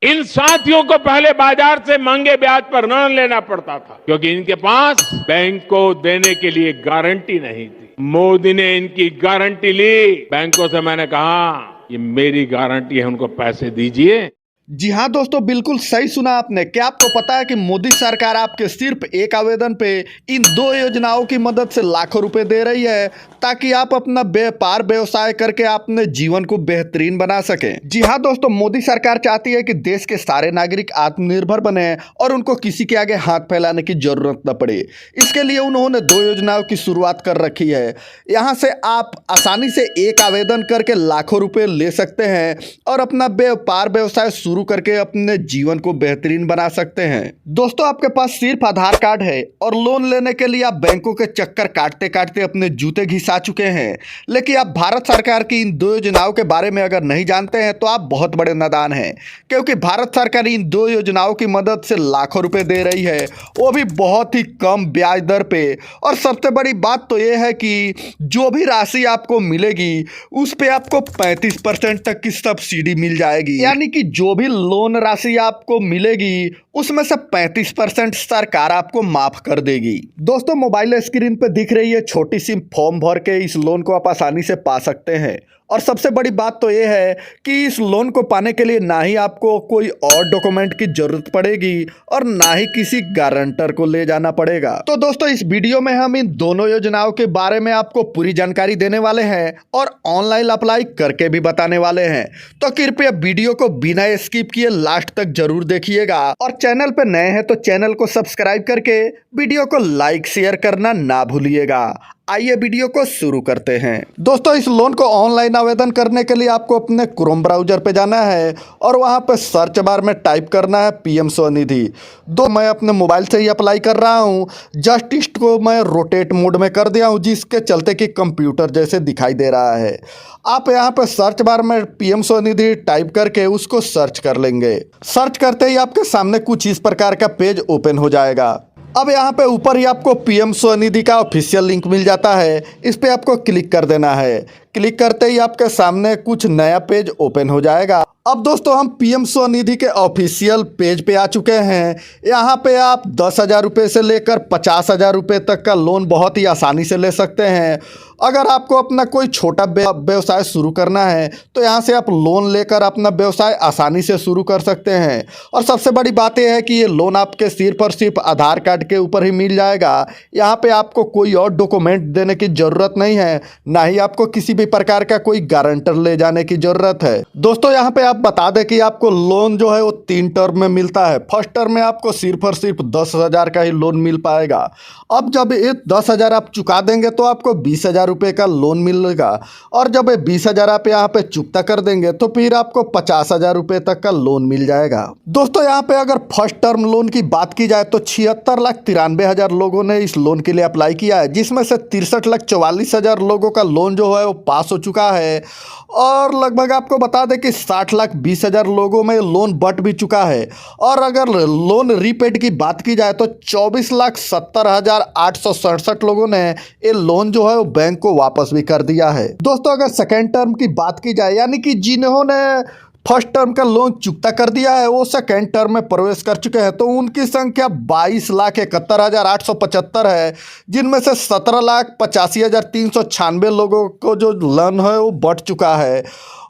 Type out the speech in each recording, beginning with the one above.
इन साथियों को पहले बाजार से महंगे ब्याज पर ऋण लेना पड़ता था क्योंकि इनके पास बैंक को देने के लिए गारंटी नहीं थी। मोदी ने इनकी गारंटी ली। बैंकों से मैंने कहा ये मेरी गारंटी है, उनको पैसे दीजिए। जी हाँ दोस्तों, बिल्कुल सही सुना आपने। क्या आपको पता है कि मोदी सरकार आपके सिर्फ एक आवेदन पे इन 2 योजनाओं की मदद से लाखों रुपए दे रही है ताकि आप अपना व्यापार व्यवसाय करके अपने जीवन को बेहतरीन बना सकें। जी हाँ दोस्तों, मोदी सरकार चाहती है कि देश के सारे नागरिक आत्मनिर्भर बने और उनको किसी के आगे हाथ फैलाने की जरूरत न पड़े। इसके लिए उन्होंने 2 योजनाओं की शुरुआत कर रखी है। यहाँ से आप आसानी से एक आवेदन करके लाखों रुपए ले सकते हैं और अपना व्यापार व्यवसाय शुरू करके अपने जीवन को बेहतरीन बना सकते हैं। दोस्तों, आपके पास सिर्फ आधार कार्ड है और लोन लेने के लिए आप बैंकों के चक्कर काटते काटते अपने जूते घिसा चुके हैं, लेकिन आप भारत सरकार की इन 2 योजनाओं के बारे में अगर नहीं जानते हैं तो आप बहुत बड़े नादान हैं, क्योंकि भारत सरकार इन 2 योजनाओं की मदद से लाखों रुपए दे रही है, वो भी बहुत ही कम ब्याज दर पे। और सबसे बड़ी बात तो ये है कि जो भी राशि आपको मिलेगी उस पे आपको 35% तक की सब्सिडी मिल जाएगी। यानी कि जो भी लोन राशि आपको मिलेगी उसमें से 35% सरकार आपको माफ कर देगी। दोस्तों, मोबाइल स्क्रीन पे दिख रही है छोटी सी फॉर्म भर के इस लोन को आप आसानी से पा सकते हैं। और सबसे बड़ी बात तो ये है कि इस लोन को पाने के लिए ना ही आपको कोई और डॉक्यूमेंट की जरूरत पड़ेगी और ना ही किसी गारंटर को ले जाना पड़ेगा। तो दोस्तों, इस वीडियो में हम इन दोनों योजनाओं के बारे में आपको पूरी जानकारी देने वाले हैं और ऑनलाइन अप्लाई करके भी बताने वाले हैं। तो कृपया वीडियो को बिना स्किप किए लास्ट तक जरूर देखिएगा और चैनल पर नए हैं तो चैनल को सब्सक्राइब करके वीडियो को लाइक शेयर करना ना भूलिएगा। आइए वीडियो को शुरू करते हैं। दोस्तों, इस लोन को ऑनलाइन आवेदन करने के लिए आपको अपने क्रोम ब्राउजर पे जाना है और वहां पे सर्च बार में टाइप करना है पीएम स्वनिधि। मैं अपने मोबाइल से ही अप्लाई कर रहा हूं। जस्ट इसको मैं रोटेट मोड में कर दिया हूं, जिसके चलते कि कंप्यूटर जैसे दिखाई दे रहा है। आप यहाँ पे सर्च बार में पीएम स्वनिधि टाइप करके उसको सर्च कर लेंगे। सर्च करते ही आपके सामने कुछ इस प्रकार का पेज ओपन हो जाएगा। अब यहाँ पे ऊपर ही आपको पीएम स्वनिधि का ऑफिशियल लिंक मिल जाता है, इस पे आपको क्लिक कर देना है। क्लिक करते ही आपके सामने कुछ नया पेज ओपन हो जाएगा। अब दोस्तों, हम पीएम स्वनिधि के ऑफिशियल पेज पे आ चुके हैं। यहाँ पे आप 10,000 रुपये से लेकर 50,000 रुपये तक का लोन बहुत ही आसानी से ले सकते हैं। अगर आपको अपना कोई छोटा व्यवसाय शुरू करना है तो यहाँ से आप लोन लेकर अपना व्यवसाय आसानी से शुरू कर सकते हैं। और सबसे बड़ी बात यह है कि ये लोन आपके सिर्फ और सिर्फ आधार कार्ड के ऊपर ही मिल जाएगा। यहाँ पे आपको कोई और डॉक्यूमेंट देने की ज़रूरत नहीं है, ना ही आपको किसी भी प्रकार का कोई गारंटर ले जाने की ज़रूरत है। दोस्तों, यहाँ पे आप बता दें कि आपको लोन जो है वो 3 टर्म में मिलता है। फर्स्ट टर्म में आपको सिर्फ और सिर्फ 10,000 का ही लोन मिल पाएगा। अब जब ये 10,000 आप चुका देंगे तो आपको 20,000 रुपये का लोन मिलेगा और जब ये 20,000 आप यहाँ पे चुकता कर देंगे तो फिर आपको 50,000 रुपये तक का लोन मिल जाएगा। दोस्तों, यहाँ पे अगर फर्स्ट टर्म लोन की बात की जाए तो 76,93,000 लोगों ने इस लोन के लिए अप्लाई किया है, जिसमें से 63,44,000 लोगों का लोन जो है वो पास हो चुका है। और लगभग आपको बता दें कि 60,20,000 लोगों में लोन बट भी चुका है। और अगर लोन रीपेड की बात की जाए तो 24,70,867 लोगों ने ये लोन जो है वो बैंक को वापस भी कर दिया है। दोस्तों, अगर सेकेंड टर्म की बात की जाए, यानी कि जिन्होंने फर्स्ट टर्म का लोन चुकता कर दिया है वो सेकेंड टर्म में प्रवेश कर चुके हैं, तो उनकी संख्या 22,71,875 है, जिनमें से 17,85,396 लोगों को जो लोन है वो बढ़ चुका है।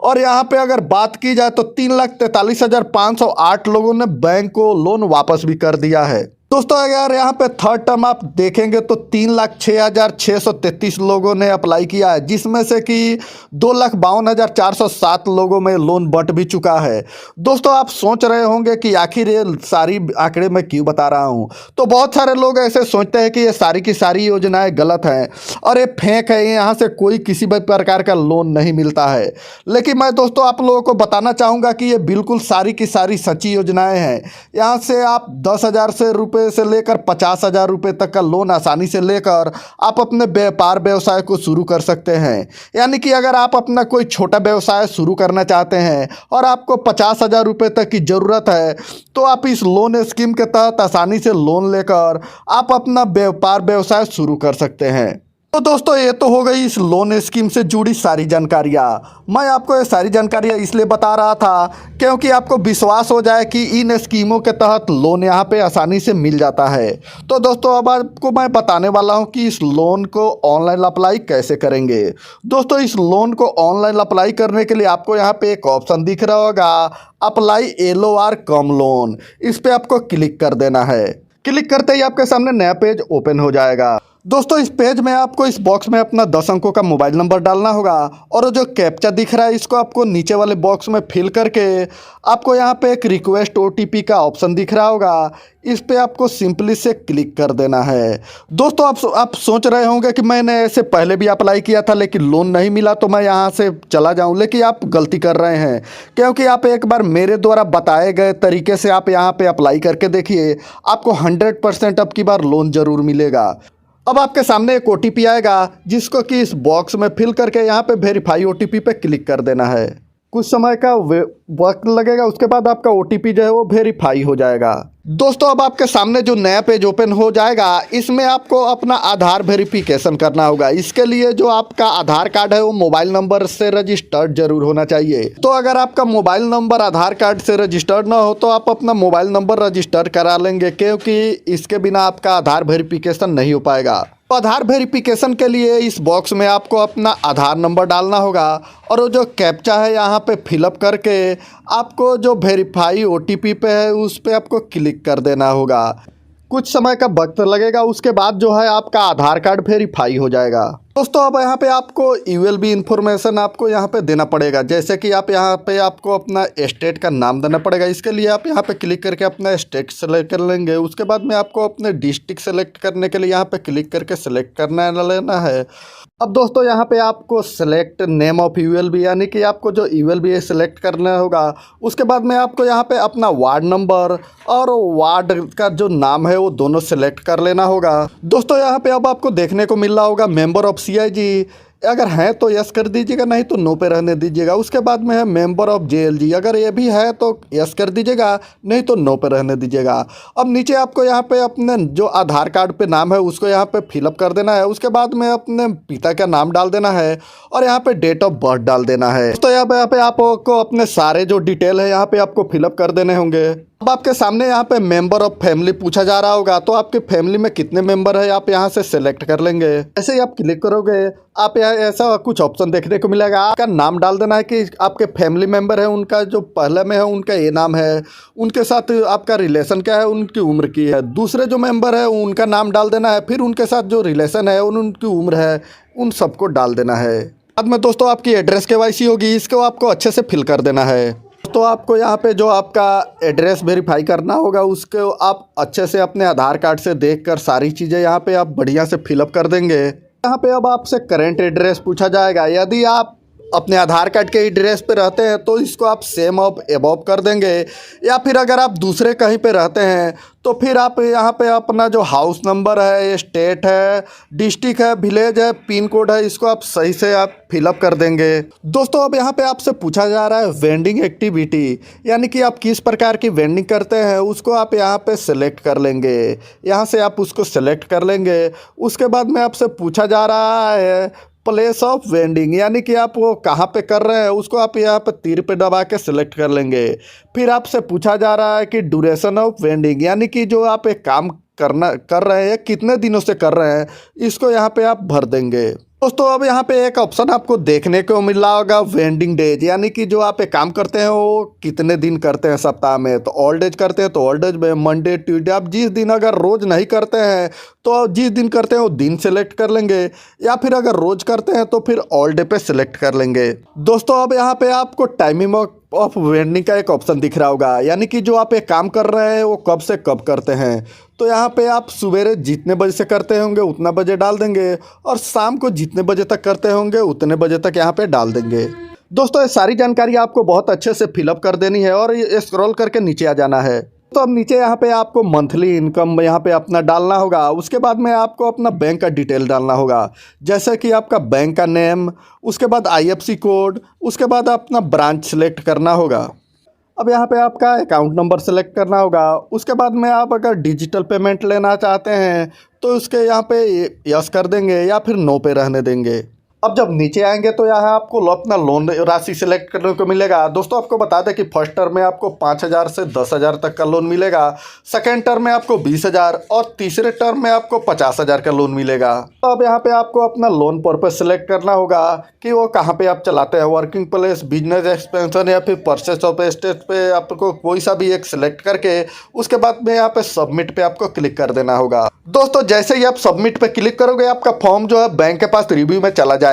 और यहाँ पे अगर बात की जाए तो 3,43,508 लोगों ने बैंक को लोन वापस भी कर दिया है। दोस्तों, अगर यहाँ पे थर्ड टर्म आप देखेंगे तो 3,06,633 लोगों ने अप्लाई किया है, जिसमें से कि 2,52,407 लोगों में लोन बट भी चुका है। दोस्तों, आप सोच रहे होंगे कि आखिर ये सारी आंकड़े मैं क्यों बता रहा हूँ। तो बहुत सारे लोग ऐसे सोचते हैं कि ये सारी की सारी योजनाएं गलत हैं और ये फेक है, यहाँ से कोई किसी भी प्रकार का लोन नहीं मिलता है। लेकिन मैं दोस्तों आप लोगों को बताना चाहूँगा कि ये बिल्कुल सारी की सारी सच्ची योजनाएँ हैं। यहाँ से आप 10,000 से लेकर 50,000 रुपये तक का लोन आसानी से लेकर आप अपने व्यापार व्यवसाय को शुरू कर सकते हैं। यानी कि अगर आप अपना कोई छोटा व्यवसाय शुरू करना चाहते हैं और आपको 50,000 रुपये तक की ज़रूरत है तो आप इस लोन स्कीम के तहत आसानी से लोन लेकर आप अपना व्यापार व्यवसाय शुरू कर सकते हैं। तो दोस्तों ये तो हो गई इस लोन स्कीम से जुड़ी सारी जानकारियाँ। मैं आपको ये सारी जानकारियाँ इसलिए बता रहा था क्योंकि आपको विश्वास हो जाए कि इन स्कीमों के तहत लोन यहाँ पे आसानी से मिल जाता है। तो दोस्तों अब आपको मैं बताने वाला हूँ कि इस लोन को ऑनलाइन अप्लाई कैसे करेंगे। दोस्तों इस लोन को ऑनलाइन अप्लाई करने के लिए आपको यहाँ पे एक ऑप्शन दिख रहा होगा, अप्लाई LOR कम लोन। इस पर आपको क्लिक कर देना है। क्लिक करते ही आपके सामने नया पेज ओपन हो जाएगा। दोस्तों इस पेज में आपको इस बॉक्स में अपना 10 अंकों का मोबाइल नंबर डालना होगा और जो कैप्चा दिख रहा है इसको आपको नीचे वाले बॉक्स में फिल करके आपको यहाँ पे एक रिक्वेस्ट OTP का ऑप्शन दिख रहा होगा, इस पे आपको सिंपली से क्लिक कर देना है। दोस्तों आप सोच रहे होंगे कि मैंने ऐसे पहले भी अप्लाई किया था लेकिन लोन नहीं मिला तो मैं यहाँ से चला जाऊँ, लेकिन आप गलती कर रहे हैं क्योंकि आप एक बार मेरे द्वारा बताए गए तरीके से आप यहाँ पे अप्लाई करके देखिए, आपको 100% अब की बार लोन ज़रूर मिलेगा। अब आपके सामने एक OTP आएगा जिसको कि इस बॉक्स में फिल करके यहाँ पे वेरीफाई OTP पे क्लिक कर देना है। कुछ समय का वक्त लगेगा, उसके बाद आपका OTP जो है वो वेरीफाई हो जाएगा। दोस्तों अब आपके सामने जो नया पेज ओपन हो जाएगा इसमें आपको अपना आधार वेरिफिकेशन करना होगा। इसके लिए जो आपका आधार कार्ड है वो मोबाइल नंबर से रजिस्टर्ड जरूर होना चाहिए। तो अगर आपका मोबाइल नंबर आधार कार्ड से रजिस्टर्ड ना हो तो आप अपना मोबाइल नंबर रजिस्टर करा लेंगे क्योंकि इसके बिना आपका आधार वेरिफिकेशन नहीं हो पाएगा। तो आधार वेरिफिकेशन के लिए इस बॉक्स में आपको अपना आधार नंबर डालना होगा और वो जो कैप्चा है यहाँ पे फिलअप करके आपको जो वेरीफाई OTP पे है उस पर आपको क्लिक कर देना होगा। कुछ समय का वक्त लगेगा, उसके बाद जो है आपका आधार कार्ड वेरीफाई हो जाएगा। दोस्तों अब यहाँ पे आपको ULB इन्फॉर्मेशन आपको यहाँ पे देना पड़ेगा, जैसे कि आप यहाँ पे आपको अपना स्टेट का नाम देना पड़ेगा। इसके लिए आप यहाँ पे क्लिक करके अपना स्टेट सेलेक्ट कर लेंगे। उसके बाद में आपको अपने डिस्ट्रिक्ट सेलेक्ट करने के लिए यहाँ पे क्लिक करके सेलेक्ट करना लेना है। अब दोस्तों यहाँ पे आपको सेलेक्ट नेम ऑफ ULB यानी कि आपको जो ULB है सेलेक्ट करना होगा। उसके बाद में आपको यहाँ पे अपना वार्ड नंबर और वार्ड का जो नाम है वो दोनों सेलेक्ट कर लेना होगा। दोस्तों यहाँ पे अब आपको देखने को मिल रहा होगा मेंबर ऑफ CIG, अगर है तो यस कर दीजिएगा, नहीं तो नो पे रहने दीजिएगा। उसके बाद में है मेंबर ऑफ JLG, अगर ये भी है तो यस कर दीजिएगा, नहीं तो नो पे रहने दीजिएगा। अब नीचे आपको यहाँ पे अपने जो आधार कार्ड पे नाम है उसको यहाँ पे फिलअप कर देना है। उसके बाद में अपने पिता का नाम डाल देना है और यहाँ पे डेट ऑफ बर्थ डाल देना है। तो यहाँ पे आपको अपने सारे जो डिटेल है यहाँ पे आपको फिलअप कर देने होंगे। अब आपके सामने यहाँ पे मेंबर ऑफ फैमिली पूछा जा रहा होगा, तो आपके फैमिली में कितने मेंबर है आप यहाँ से सेलेक्ट कर लेंगे। ऐसे ही आप क्लिक करोगे आप यहाँ ऐसा कुछ ऑप्शन देखने को मिलेगा। आपका नाम डाल देना है कि आपके फैमिली मेंबर है उनका जो पहले में है उनका ये नाम है, उनके साथ आपका रिलेशन क्या है, उनकी उम्र की है। दूसरे जो मेंबर है उनका नाम डाल देना है, फिर उनके साथ जो रिलेशन है उनकी उम्र है, उन सबको डाल देना है। बाद में दोस्तों आपकी एड्रेस KYC होगी, इसको आपको अच्छे से फिल कर देना है। तो आपको यहाँ पे जो आपका एड्रेस वेरीफाई करना होगा उसको आप अच्छे से अपने आधार कार्ड से देखकर सारी चीज़ें यहाँ पे आप बढ़िया से फिलअप कर देंगे। यहाँ पे अब आपसे करेंट एड्रेस पूछा जाएगा। यदि आप अपने आधार कार्ड के एड्रेस पे रहते हैं तो इसको आप सेम ऑफ एबव कर देंगे, या फिर अगर आप दूसरे कहीं पे रहते हैं तो फिर आप यहाँ पे अपना जो हाउस नंबर है, स्टेट है, डिस्ट्रिक्ट है, विलेज है, पिन कोड है, इसको आप सही से आप फिलअप कर देंगे। दोस्तों अब यहाँ पे आपसे पूछा जा रहा है वेंडिंग एक्टिविटी, यानी कि आप किस प्रकार की वेंडिंग करते हैं उसको आप यहाँ पे सेलेक्ट कर लेंगे। यहाँ से आप उसको सेलेक्ट कर लेंगे। उसके बाद में आपसे पूछा जा रहा है प्लेस ऑफ वेंडिंग, यानी कि आप वो कहाँ पे कर रहे हैं उसको आप यहाँ पे तीर पे दबा के सिलेक्ट कर लेंगे। फिर आपसे पूछा जा रहा है कि ड्यूरेशन ऑफ वेंडिंग, यानी कि जो आप एक काम कर रहे हैं कितने दिनों से कर रहे हैं, इसको यहाँ पे आप भर देंगे। दोस्तों अब यहाँ पे एक ऑप्शन आपको देखने को मिल रहा होगा वेंडिंग डेज, यानी कि जो आप एक काम करते हैं वो कितने दिन करते हैं सप्ताह में। तो ऑल डेज करते हैं तो ऑल डेज में, मंडे ट्यूसडे, आप जिस दिन अगर रोज़ नहीं करते हैं तो जिस दिन करते हैं वो दिन सेलेक्ट कर लेंगे, या फिर अगर रोज़ करते हैं तो फिर ऑल डे पे सेलेक्ट कर लेंगे। दोस्तों अब यहाँ पे आपको टाइमिंग ऑफ वेंडिंग का एक ऑप्शन दिख रहा होगा, यानी कि जो आप एक काम कर रहे हैं वो कब से कब करते हैं। तो यहाँ पे आप सुबह जितने बजे से करते होंगे उतना बजे डाल देंगे और शाम को जितने बजे तक करते होंगे उतने बजे तक यहाँ पे डाल देंगे। दोस्तों ये सारी जानकारी आपको बहुत अच्छे से फिलअप कर देनी है और ये स्क्रॉल करके नीचे आ जाना है। तो अब नीचे यहाँ पे आपको मंथली इनकम यहाँ पे अपना डालना होगा। उसके बाद में आपको अपना बैंक का डिटेल डालना होगा, जैसे कि आपका बैंक का नेम, उसके बाद IFSC कोड, उसके बाद अपना ब्रांच सेलेक्ट करना होगा। अब यहाँ पे आपका अकाउंट नंबर सेलेक्ट करना होगा। उसके बाद में आप अगर डिजिटल पेमेंट लेना चाहते हैं तो उसके यहाँ पे यस कर देंगे या फिर नो पे रहने देंगे। अब जब नीचे आएंगे तो यहाँ आपको अपना लोन राशि सिलेक्ट करने को मिलेगा। दोस्तों आपको बता दें कि फर्स्ट टर्म में आपको 5,000 से 10,000 तक का लोन मिलेगा, सेकेंड टर्म में आपको 20,000 और तीसरे टर्म में आपको 50,000 का लोन मिलेगा। तो अब यहाँ पे आपको अपना लोन पर्पस सिलेक्ट करना होगा कि वो कहाँ पे आप चलाते हैं, वर्किंग प्लेस, बिजनेस एक्सपेंशन या फिर परचेस ऑफ एस्टेट पे आपको कोई सा भी एक सिलेक्ट करके उसके बाद में यहाँ पे सबमिट पे आपको क्लिक कर देना होगा। दोस्तों जैसे ही आप सबमिट पे क्लिक करोगे आपका फॉर्म जो है बैंक के पास रिव्यू में चला जाएगा।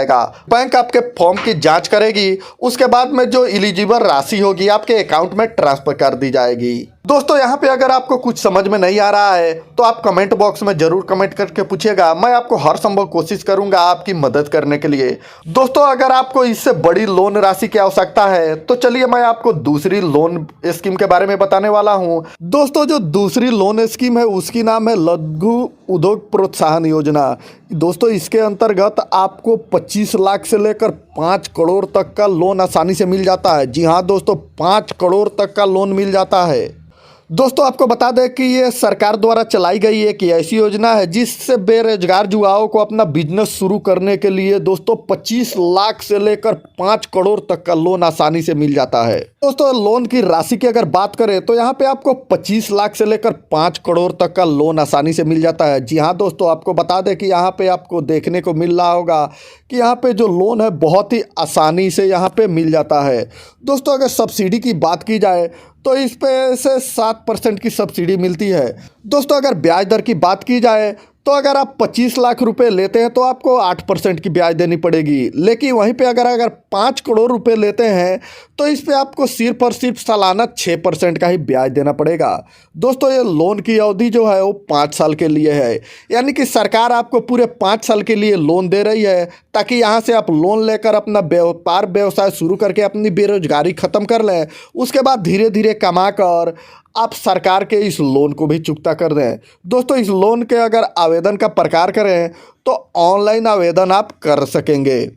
बैंक आपके फॉर्म की जांच करेगी, उसके बाद में जो एलिजिबल राशि होगी आपके अकाउंट में ट्रांसफर कर दी जाएगी। दोस्तों यहाँ पे अगर आपको कुछ समझ में नहीं आ रहा है तो आप कमेंट बॉक्स में जरूर कमेंट करके पूछिएगा, मैं आपको हर संभव कोशिश करूंगा आपकी मदद करने के लिए। दोस्तों अगर आपको इससे बड़ी लोन राशि की आवश्यकता है तो चलिए मैं आपको दूसरी लोन स्कीम के बारे में बताने वाला हूँ। दोस्तों जो दूसरी लोन स्कीम है उसकी नाम है लघु उद्योग प्रोत्साहन योजना। दोस्तों इसके अंतर्गत आपको 25 लाख से लेकर 5 करोड़ तक का लोन आसानी से मिल जाता है। जी हाँ दोस्तों, 5 करोड़ तक का लोन मिल जाता है। दोस्तों आपको बता दें कि ये सरकार द्वारा चलाई गई एक ऐसी योजना है जिससे बेरोजगार युवाओं को अपना बिजनेस शुरू करने के लिए दोस्तों 25 लाख से लेकर 5 करोड़ तक का लोन आसानी से मिल जाता है। दोस्तों लोन की राशि की अगर बात करें तो यहाँ पे आपको 25 लाख से लेकर 5 करोड़ तक का लोन आसानी से मिल जाता है। जी हाँ दोस्तों, आपको बता दें कि यहाँ पे आपको देखने को मिल रहा होगा कि यहाँ पे जो लोन है बहुत ही आसानी से यहाँ पे मिल जाता है। दोस्तों अगर सब्सिडी की बात की जाए तो इस पे से 7% की सब्सिडी मिलती है। दोस्तों अगर ब्याज दर की बात की जाए तो अगर आप 25 लाख रुपए लेते हैं तो आपको 8% की ब्याज देनी पड़ेगी, लेकिन वहीं पे अगर 5 करोड़ रुपए लेते हैं तो इस पे आपको सिर्फ और सिर्फ सालाना 6% का ही ब्याज देना पड़ेगा। दोस्तों ये लोन की अवधि जो है वो 5 साल के लिए है, यानी कि सरकार आपको पूरे 5 साल के लिए लोन दे रही है ताकि यहाँ से आप लोन लेकर अपना व्यापार व्यवसाय शुरू करके अपनी बेरोजगारी ख़त्म कर लें। उसके बाद धीरे धीरे कमा कर आप सरकार के इस लोन को भी चुकता कर दें। दोस्तों इस लोन के अगर आवेदन का प्रकार करें तो ऑनलाइन आवेदन आप कर सकेंगे।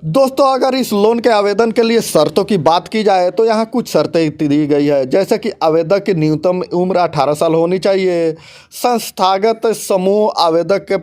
दोस्तों अगर इस लोन के आवेदन के लिए शर्तों की बात की जाए तो यहाँ कुछ शर्तें दी गई है, जैसे कि आवेदक की न्यूनतम उम्र 18 साल होनी चाहिए, संस्थागत समूह आवेदक के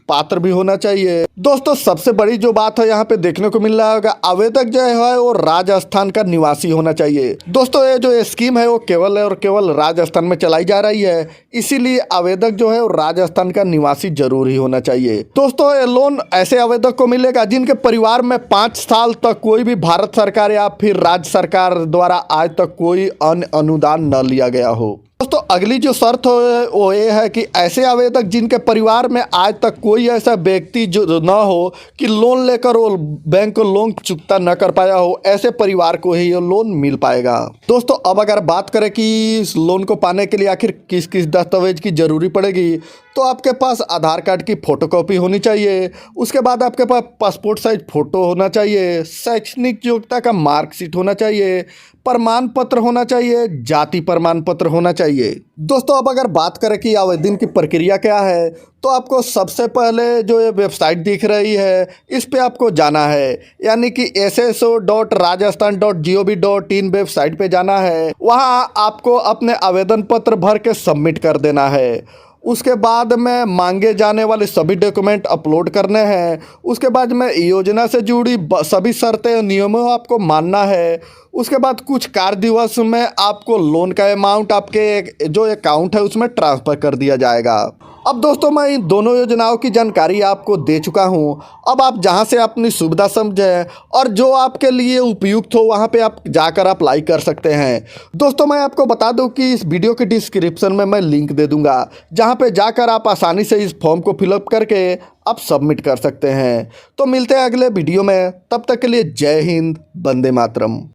पात्र भी होना चाहिए। दोस्तों सबसे बड़ी जो बात है यहाँ पे देखने को मिल रहा होगा, आवेदक जो है वो राजस्थान का निवासी होना चाहिए। दोस्तों ये जो स्कीम है वो केवल और केवल राजस्थान में चलाई जा रही है, इसीलिए आवेदक जो है वो राजस्थान का निवासी जरूर ही होना चाहिए। दोस्तों ये लोन ऐसे आवेदक को मिलेगा जिनके परिवार में 5 साल तक कोई भी भारत सरकार या फिर राज्य सरकार द्वारा आज तक कोई अन्य अनुदान न लिया गया हो। दोस्तों अगली जो शर्त है वो ये है कि ऐसे आवेदक जिनके परिवार में आज तक कोई ऐसा व्यक्ति जो ना हो कि लोन लेकर वो बैंक को लोन चुकता न कर पाया हो, ऐसे परिवार को ही ये लोन मिल पाएगा। दोस्तों अब अगर बात करें कि इस लोन को पाने के लिए आखिर किस किस दस्तावेज की जरूरी पड़ेगी, तो आपके पास आधार कार्ड की फोटोकॉपी होनी चाहिए, उसके बाद आपके पास पासपोर्ट साइज फोटो होना चाहिए, शैक्षणिक योग्यता का मार्कशीट होना चाहिए, प्रमाण पत्र होना चाहिए, जाति प्रमाण पत्र होना चाहिए। दोस्तों अब अगर बात करें कि आवेदन की प्रक्रिया क्या है, तो आपको सबसे पहले जो ये वेबसाइट दिख रही है इस पे आपको जाना है, यानी कि sso.rajasthan.gov.in वेबसाइट पे जाना है। वहाँ आपको अपने आवेदन पत्र भर के सबमिट कर देना है। उसके बाद में मांगे जाने वाले सभी डॉक्यूमेंट अपलोड करने हैं। उसके बाद में योजना से जुड़ी सभी शर्तें नियमों आपको मानना है। उसके बाद कुछ कार्य दिवस में आपको लोन का अमाउंट आपके जो अकाउंट है उसमें ट्रांसफ़र कर दिया जाएगा। अब दोस्तों मैं इन दोनों योजनाओं की जानकारी आपको दे चुका हूं। अब आप जहां से अपनी सुविधा समझें और जो आपके लिए उपयुक्त हो वहां पे आप जाकर अप्लाई कर सकते हैं। दोस्तों मैं आपको बता दूं कि इस वीडियो के डिस्क्रिप्शन में मैं लिंक दे दूंगा, जहां पे जाकर आप आसानी से इस फॉर्म को फिलअप करके आप सबमिट कर सकते हैं। तो मिलते हैं अगले वीडियो में, तब तक के लिए जय हिंद, वंदे मातरम।